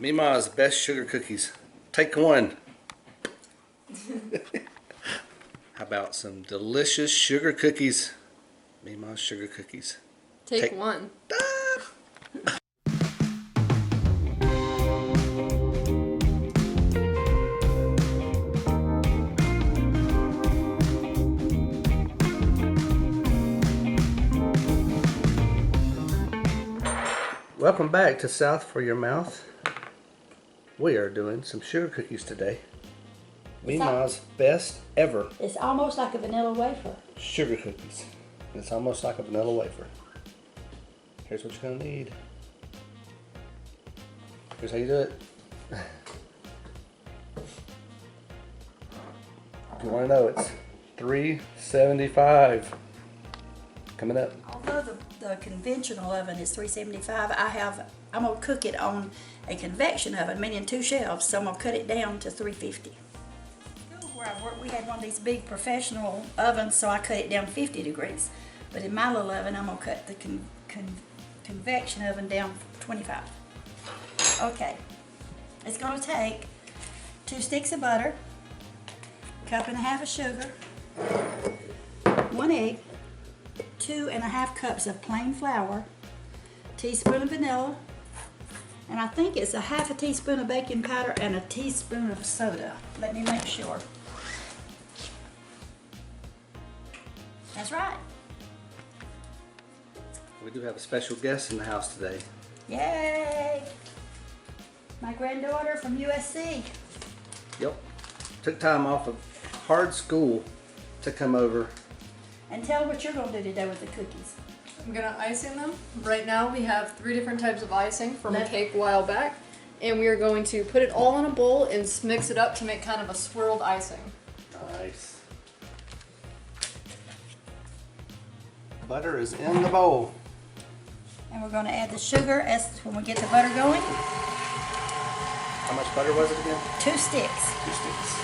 Mema's best sugar cookies. Take one. How about some delicious sugar cookies? Mema's sugar cookies. Take one. Welcome back to South for Your Mouth. We are doing some sugar cookies today. Mema's best ever. It's almost like a vanilla wafer. Sugar cookies. It's almost like a vanilla wafer. Here's what you're gonna need. Here's how you do it. If you wanna know, it's $3.75. Coming up. Although the conventional oven is $3.75, I'm gonna cook it on a convection oven, meaning 2 shelves. So I'm gonna cut it down to $3.50. Where I work, we had one of these big professional ovens, so I cut it down 50 degrees. But in my little oven, I'm gonna cut the convection oven down 25. Okay, it's gonna take 2 sticks of butter, 1.5 cups of sugar, 1 egg, 2.5 cups of plain flour, teaspoon of vanilla, and I think it's 1/2 teaspoon of baking powder and a teaspoon of soda. Let me make sure. That's right. We do have a special guest in the house today. Yay! My granddaughter from USC. Yep. Took time off of hard school to come over. And tell what you're going to do today with the cookies. I'm gonna icing them. Right now we have 3 different types of icing from a cake a while back. And we are going to put it all in a bowl and mix it up to make kind of a swirled icing. Nice. Butter is in the bowl. And we're going to add the sugar when we get the butter going. How much butter was it again? 2 sticks. 2 sticks.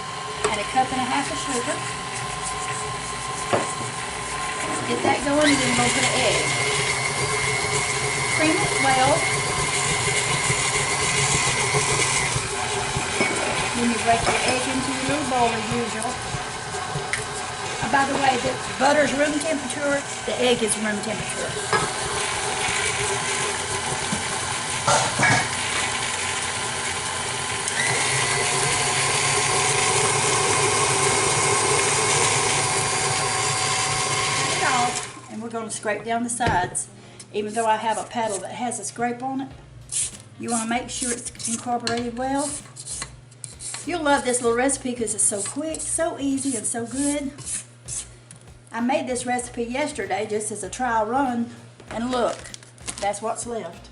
And 1.5 cups of sugar. Get that going, and then we're going to put an egg. Cream it well. Then you break your egg into your little bowl as usual. By the way, the butter's room temperature, the egg is room temperature. And we're going to scrape down the sides. Even though I have a paddle that has a scrape on it, you want to make sure it's incorporated well. You'll love this little recipe because it's so quick, so easy, and so good. I made this recipe yesterday just as a trial run, and look, that's what's left.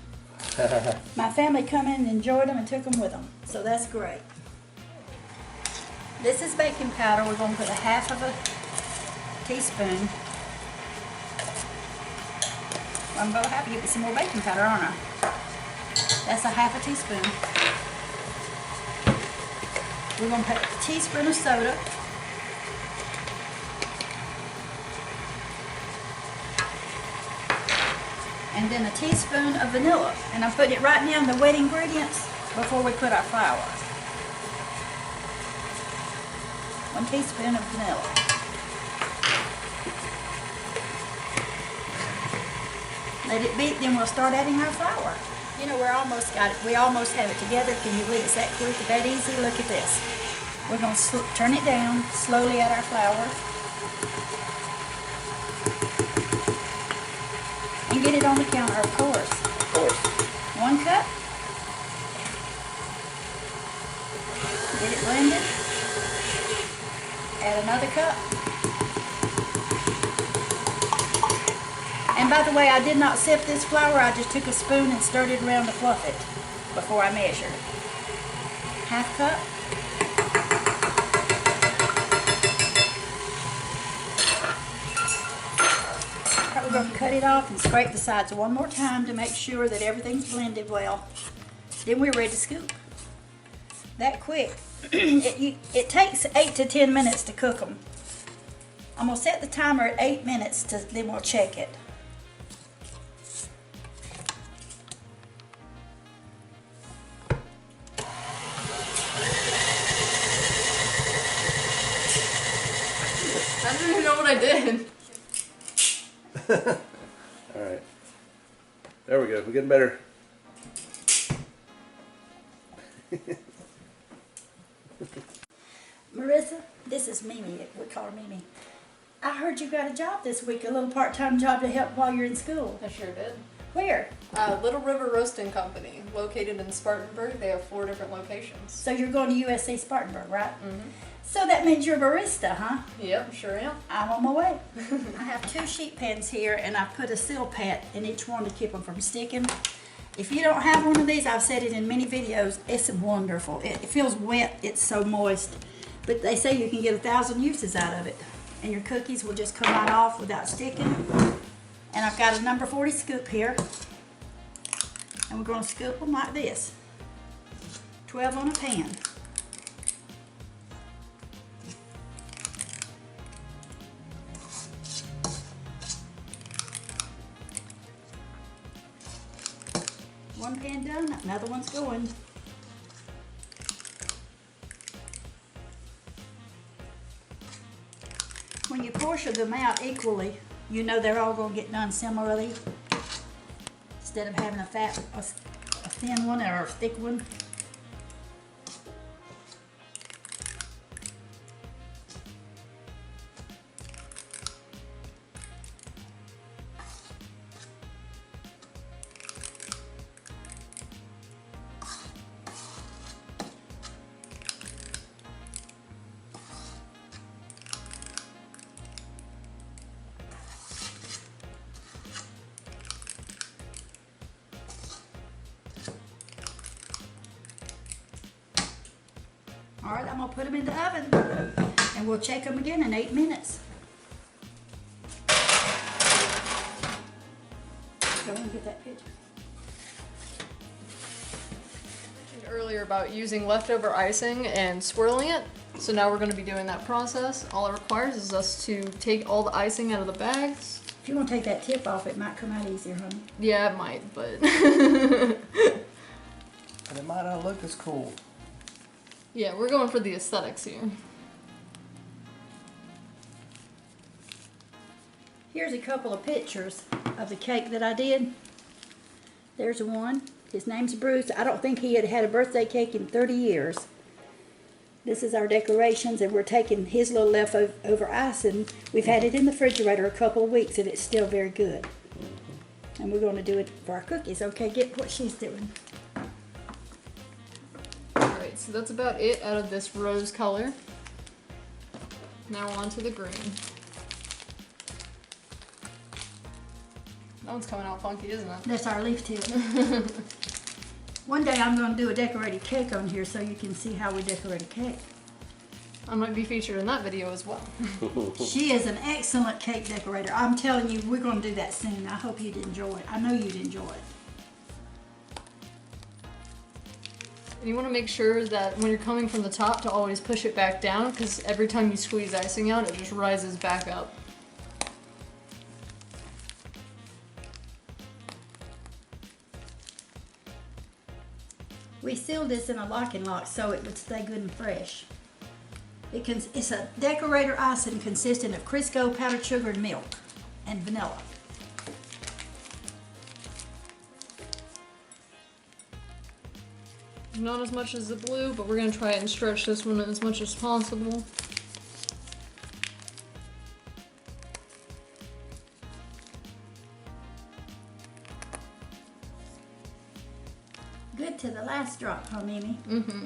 My family come in and enjoyed them and took them with them, so that's great. This is baking powder. We're going to put 1/2 teaspoon. I'm going to have to give it some more baking powder, aren't I? That's 1/2 teaspoon. We're going to put a teaspoon of soda. And then a teaspoon of vanilla. And I'm putting it right now in the wet ingredients before we put our flour. 1 teaspoon of vanilla. Let it beat, then we'll start adding our flour. You know, we're almost got it. We almost have it together. Can you believe it's that quick, that easy? Look at this. We're going to turn it down, slowly add our flour. And get it on the counter, of course. Of course. 1 cup. Get it blended. Add another cup. And by the way, I did not sift this flour. I just took a spoon and stirred it around to fluff it before I measured. 1/2 cup. We're going to cut it off and scrape the sides one more time to make sure that everything's blended well. Then we're ready to scoop. That quick. It takes 8 to 10 minutes to cook them. I'm going to set the timer at 8 minutes, then we'll check it. didn't even know what I did. All right. There we go. We're getting better. Marissa, this is Mimi. We call her Mimi. I heard you got a job this week, a little part-time job to help while you're in school. I sure did. Where? Little River Roasting Company, located in Spartanburg. They have 4 different locations. So you're going to USC Spartanburg, right? Mm-hmm. So that means you're a barista, huh? Yep, sure am. I'm on my way. I have 2 sheet pans here, and I put a seal pad in each one to keep them from sticking. If you don't have one of these, I've said it in many videos, it's wonderful. It feels wet, it's so moist. But they say you can get 1,000 uses out of it. And your cookies will just come right off without sticking. And I've got a number 40 scoop here. And we're going to scoop them like this. 12 on a pan. One pan done, another one's going. When you portion them out equally, you know they're all going to get done similarly. Instead of having a thin one or a thick one. All right, I'm gonna put them in the oven and we'll check them again in 8 minutes. Go ahead and get that picture. Mentioned earlier about using leftover icing and swirling it. So now we're going to be doing that process. All it requires is us to take all the icing out of the bags. If you want to take that tip off, it might come out easier, honey. Yeah, it might, but... And it might not look as cool. yeah, we're going for the aesthetics here. Here's a couple of pictures of the cake that I did. There's one. His name's Bruce. I don't think he had had a birthday cake in 30 years. This is our decorations, and we're taking his little leftover icing. We've had it in the refrigerator a couple of weeks, and it's still very good. And we're going to do it for our cookies. Okay, get what she's doing. Alright, so that's about it out of this rose color. Now on to the green. That one's coming out funky, isn't it? That's our leaf tip. One day I'm going to do a decorated cake on here so you can see how we decorate a cake. I might be featured in that video as well. She is an excellent cake decorator. I'm telling you, we're going to do that soon. I hope you'd enjoy it. I know you'd enjoy it. And you want to make sure that when you're coming from the top to always push it back down, because every time you squeeze icing out, it just rises back up. We sealed this in a lock and lock so it would stay good and fresh. It's a decorator icing consisting of Crisco, powdered sugar, and milk, and vanilla. Not as much as the blue, but we're going to try it and stretch this one as much as possible. Good to the last drop, huh, Mimi? Mm-hmm.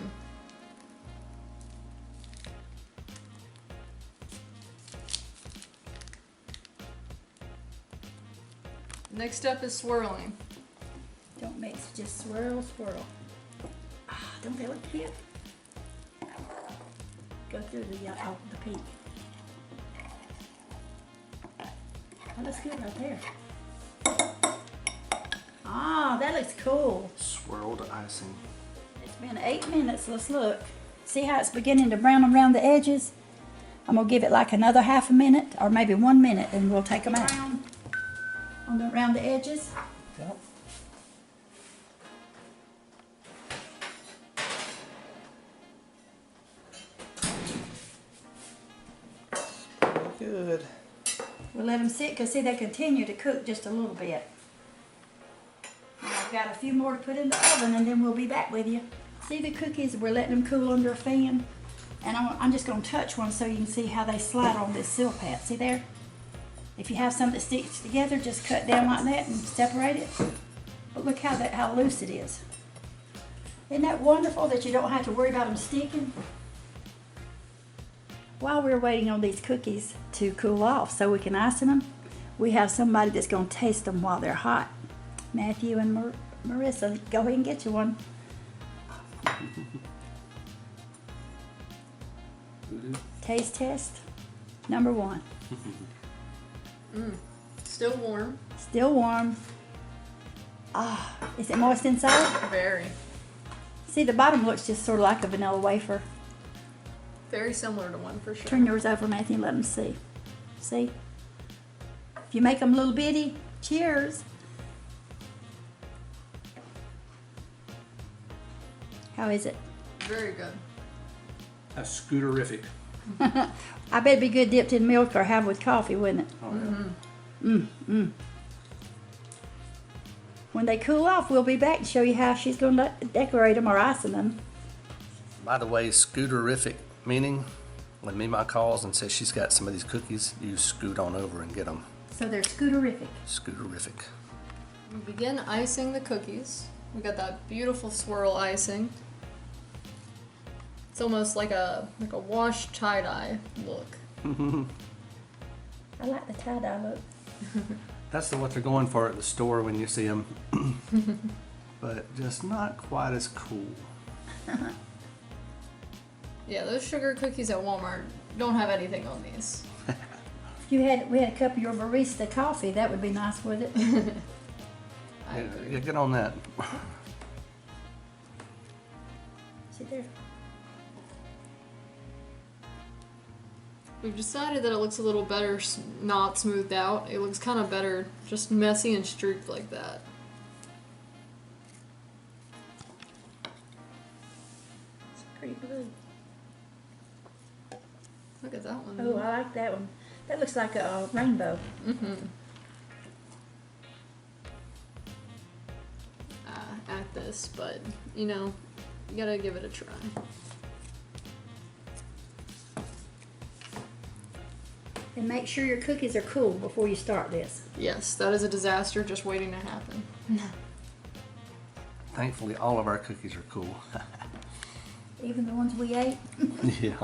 Next up is swirling. Don't mix, just swirl, swirl. Ah, don't they look cute? Go through the yellow, the pink. That looks good right there. Ah, that looks cool. Swirled icing. It's been 8 minutes. Let's look. See how it's beginning to brown around the edges? I'm going to give it like another half a minute or maybe 1 minute and we'll take them out. Around the edges. Yep. Good. good. We'll let them sit because see they continue to cook just a little bit. And I've got a few more to put in the oven and then we'll be back with you. See the cookies? We're letting them cool under a fan. And I'm just going to touch one so you can see how they slide on this seal pad. See there? If you have something that sticks together, just cut down like that and separate it. But look how loose it is. Isn't that wonderful that you don't have to worry about them sticking? While we're waiting on these cookies to cool off so we can ice them, we have somebody that's going to taste them while they're hot. Matthew and Marissa, go ahead and get you one. Taste test number 1. Still warm. Still warm. Ah, is it moist inside? Very. See, the bottom looks just sort of like a vanilla wafer. Very similar to one for sure. Turn yours over, Matthew, and let them see. See? If you make them little bitty, cheers. How is it? Very good. That's scooterific. I bet it'd be good dipped in milk or have with coffee, wouldn't it? Oh, yeah. When they cool off, we'll be back to show you how she's going to decorate them or icing them. By the way, scooterific meaning when Mema calls and says she's got some of these cookies, you scoot on over and get them. So they're scooterific. Scooterific. We begin icing the cookies. We got that beautiful swirl icing. It's almost like a washed tie-dye look. I like the tie-dye look. That's what they're going for at the store when you see them. But just not quite as cool. Yeah, those sugar cookies at Walmart don't have anything on these. If we had a cup of your barista coffee, that would be nice, would it? I agree. Yeah, get on that. See there? We've decided that it looks a little better not smoothed out. It looks kind of better just messy and streaked like that. It's pretty blue. Look at that one. Oh, I like that one. That looks like a rainbow. At this, but you know, you gotta give it a try. And make sure your cookies are cool before you start this. Yes, that is a disaster just waiting to happen. Thankfully, all of our cookies are cool. Even the ones we ate. Yeah.